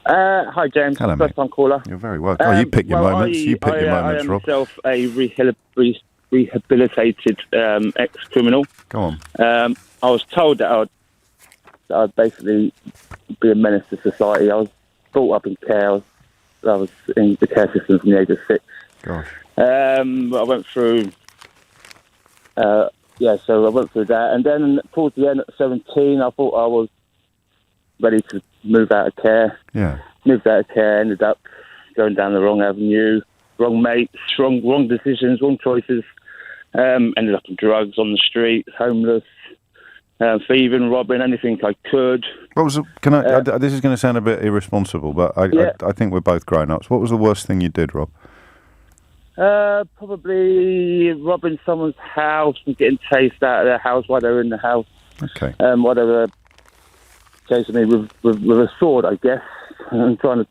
Hi, James. Hello, First time caller. You're very welcome. You pick your moments. You pick your moments, Rob. I am myself a rehabilitated ex-criminal. Go on. I was told that I'd basically be a menace to society. I was brought up in care. I was in the care system from the age of 6. Gosh. I went through... so I went through that. And then towards the end at 17, I thought I was ready to move out of care. Yeah. Moved out of care, ended up going down the wrong avenue, wrong mates, wrong decisions, wrong choices. Ended up on drugs, on the street, homeless, thieving, robbing, anything I could. What was? This is going to sound a bit irresponsible, but I think we're both grown-ups. What was the worst thing you did, Rob? Probably robbing someone's house and getting chased out of their house while they were in the house. Okay. While they were chasing me with a sword, I guess, and trying to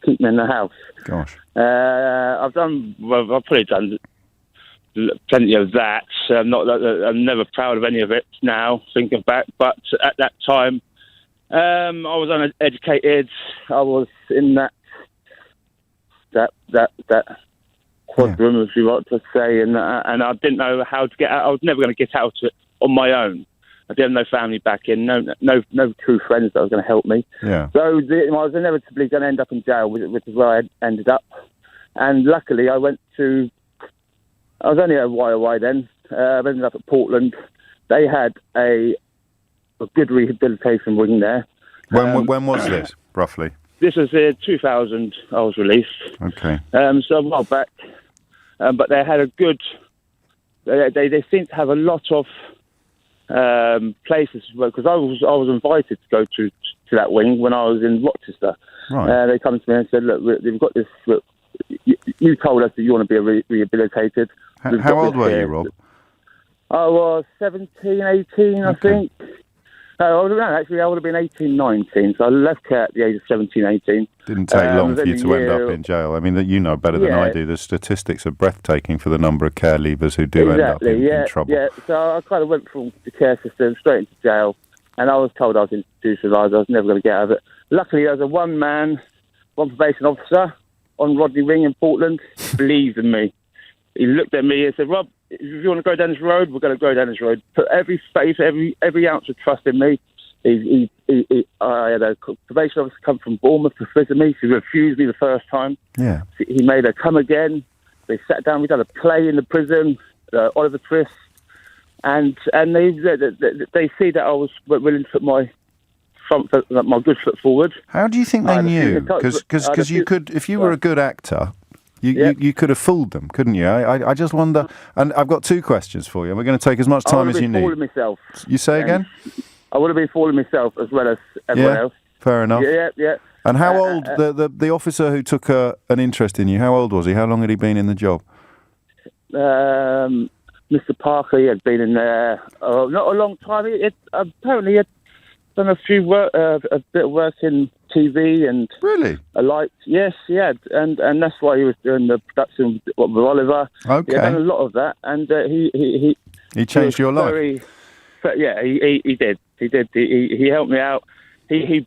keep me in the house. Gosh. I've probably done plenty of that. I'm never proud of any of it now, thinking back. But at that time, I was uneducated. I was in that quadroom, if you want to say, and I didn't know how to get out. I was never going to get out of it on my own. I didn't have no family back in, no true friends that was going to help me. Yeah. So I was inevitably going to end up in jail, which is where I ended up. And luckily, I was only a while away then. I ended up at Portland. They had a good rehabilitation wing there. When was this, roughly? This was 2000. I was released. Okay. So a while back, but they had a good. They seem to have a lot of places because I was invited to go to that wing when I was in Rochester. Right. They come to me and said, "Look, we've got this. Look, you told us that you want to be rehabilitated." How old were you, Rob? I was 17, 18, I think. I would have been 18, 19. So I left care at the age of 17, 18. Didn't take long for you to end up in jail. I mean, you know better than I do. The statistics are breathtaking for the number of care leavers who do end up in trouble. Yeah, so I kind of went from the care system straight into jail, and I was told I was institutionalised. I was never going to get out of it. Luckily, there was one probation officer on Rodney Ring in Portland, believed in me. He looked at me and said, "Rob, if you want to go down this road, we're going to go down this road. Put every faith, every ounce of trust in me." I had a probation officer come from Bournemouth to visit me. She refused me the first time. Yeah. He made her come again. They sat down. We done a play in the prison, Oliver Twist, and they see that I was willing to put my good foot forward. How do you think they knew? Because you could, if you were a good actor. You could have fooled them, couldn't you? I just wonder, and I've got two questions for you, and we're going to take as much time as you need. I would have been fooling myself. You say again? I would have been fooling myself as well as everyone else. Fair enough. Yeah. And how old, the officer who took an interest in you, how old was he? How long had he been in the job? Mr. Parker, he had been in there not a long time. Apparently he had done a bit of work in TV and really a light. Yes, he had, and that's why he was doing the production with Oliver. Okay, he had done a lot of that, and he changed your life. He did. He helped me out. Sorry,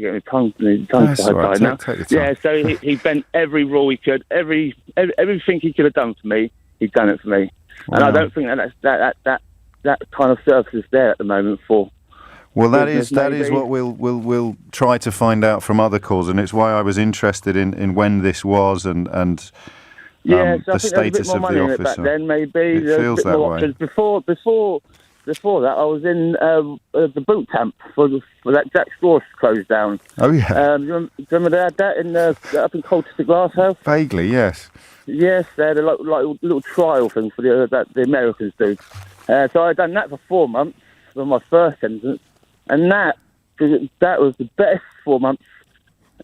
my tongue tied now. Yeah, so he bent every rule he could, everything he could have done for me. He'd done it for me, and I don't think that kind of service is there at the moment for. Well, that is what we'll try to find out from other calls, and it's why I was interested in when this was and the status of the officer. Back then, maybe it feels that way. Before that, I was in the boot camp for that Jack Straw closed down. Oh yeah. Do you remember they had that up in Colchester Glasshouse? Vaguely, yes. Yes, they had a little trial thing for that the Americans do. So I'd done that for 4 months for my first sentence, and that was the best 4 months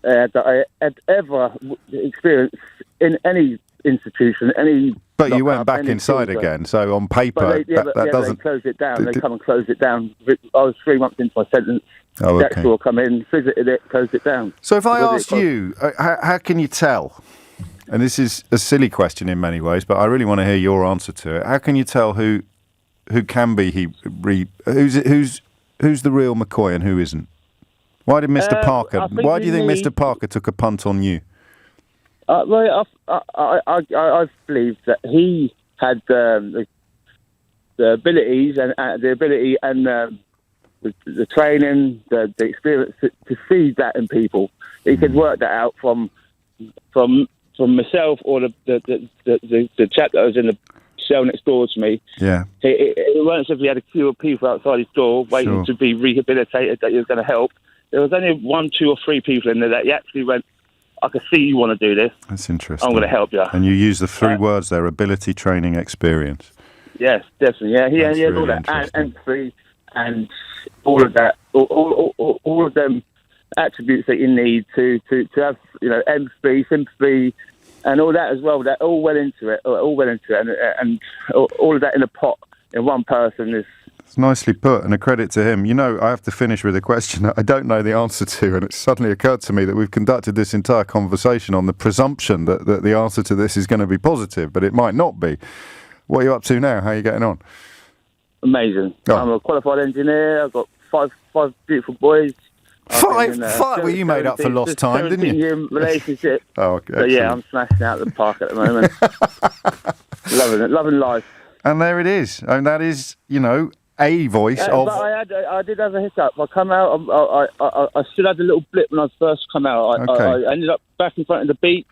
that I had ever experienced in any institution, any. But you went back inside again, so on paper that doesn't. They closed it down. They come and closed it down. I was 3 months into my sentence. Oh, okay. Jack will come in, visited it, closed it down. So if I asked you, how can you tell? And this is a silly question in many ways, but I really want to hear your answer to it. How can you tell who can be who's who's the real McCoy and who isn't? Why did Mr. Parker? Why do you think Mr. Parker took a punt on you? Well, I believe that he had the abilities and the training, the experience to see that in people. He could work that out from myself or the chap that was in the cell next door to me. Yeah. It wasn't as if he had a queue of people outside his door waiting to be rehabilitated that he was going to help. There was only 1, 2 or 3 people in there that he actually went, I can see you want to do this. That's interesting. I'm going to help you. And you use the 3 words there: ability, training, experience. Yes, definitely. Yeah, he had all that, and empathy, and all of that, all of them attributes that you need to have, empathy, sympathy, and all that as well. That all went into it. And all of that in a pot in one person is. It's nicely put, and a credit to him. I have to finish with a question that I don't know the answer to, and it suddenly occurred to me that we've conducted this entire conversation on the presumption that the answer to this is going to be positive, but it might not be. What are you up to now? How are you getting on? Amazing. Oh. I'm a qualified engineer. I've got five beautiful boys. Five? Well, you made up for lost time, didn't you? 17-year relationship. Oh, okay. So, yeah, I'm smashing out the park at the moment. Loving it. Loving life. And there it is. And that is, a voice of... But I did have a hiccup. I come out, I still had a little blip when I first come out. I ended up back in front of the beach.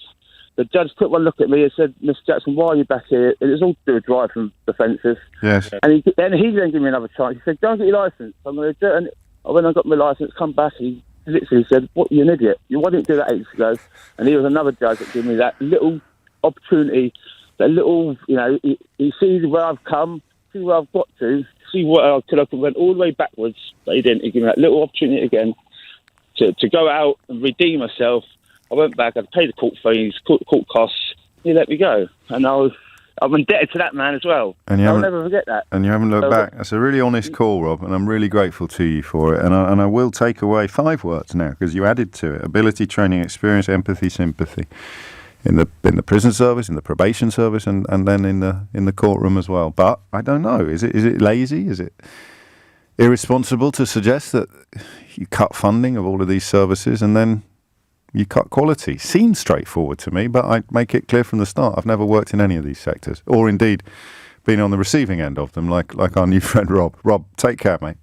The judge took one look at me and said, Mr. Jackson, why are you back here? It was all to do with driving offences. Yes. And he then gave me another chance. He said, go and get your licence. I'm going to do it. And when I got my licence, come back, he literally said, what, you're an idiot. Why didn't you do that ages ago? And he was another judge that gave me that little opportunity, that little, he sees where I've come, see where I've got to, see what I could have went all the way backwards, but he didn't. He gave me that little opportunity again to go out and redeem myself. I went back, I paid the court fees, court costs, he let me go. And I'm indebted to that man as well. And I'll never forget that. And you haven't looked back. That's a really honest call, Rob, and I'm really grateful to you for it. And I will take away 5 words now, because you added to it: ability, training, experience, empathy, sympathy. In the prison service, in the probation service, and then in the courtroom as well. But I don't know. Is it lazy? Is it irresponsible to suggest that you cut funding of all of these services and then you cut quality? Seems straightforward to me, but I make it clear from the start. I've never worked in any of these sectors, or indeed been on the receiving end of them, like our new friend Rob. Rob, take care, mate.